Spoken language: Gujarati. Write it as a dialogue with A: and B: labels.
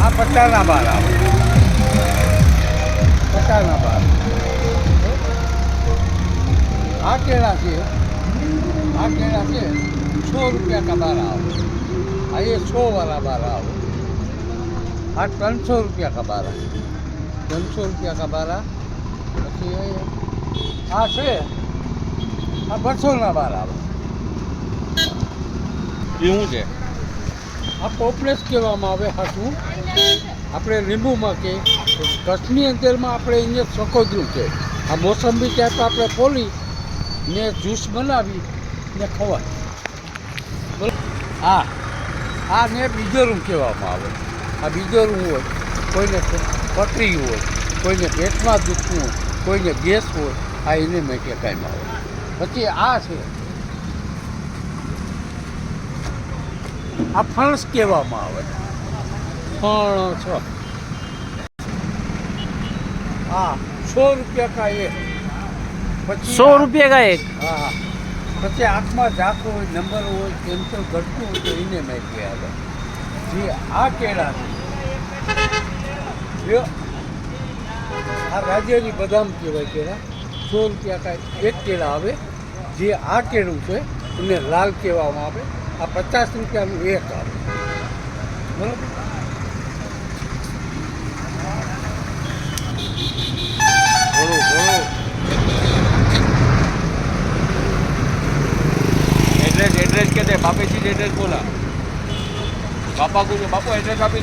A: આ 50ના 12 આવે, 50ના 12. આ કેળા છે, આ કેળા છે 100 રૂપિયા કા 12 આવે, આ એ 100 વાળા 12 આવે, આ 300 રૂપિયા કા 12, 300 રૂપિયા કા 12. પછી આ છે આ 200ના 12 આવે.
B: એ શું છે?
A: આ પોપલેસ કહેવામાં આવે. હાથું આપણે લીંબુમાં કે કચ્છની અંદરમાં આપણે અહીંયા સકોદરું છે. આ મોસંબી ટાઈપ આપણે ફોલી ને જ્યુસ બનાવી ને ખવાય. હા, આ ને બીજોરું કહેવામાં આવે. આ બીજોરું હોય, કોઈને પથરી હોય, કોઈને પેટમાં દુખવું હોય, કોઈને ગેસ હોય, આ એને માટે કાંઈ આવે. પછી આ છે, આ ફણસ કહેવામાં આવે. ફણસ હા 100 રૂપિયા કા એક. પછી
B: 100 रुपये का एक।
A: હા, પછી આંખમાં ઝાંખ હોય, નંબર હોય, કેન્સર ઘટતું હોય તો એને માહિતી આવે. જે આ કેળા છે, આ રાજ્યની બદામ કહેવાય કેળા. 100 રૂપિયા કા એક કેળા આવે. જે આ કેળું છે એને લાલ કહેવામાં આવે. આ 50 રૂપિયાનું એક આવે. બરાબર.
B: बोलो बोलो। एड्रेस एड्रेस कहते हैं, बापे जी एड्रेस बोला। पापा को जो बापू एड्रेस आप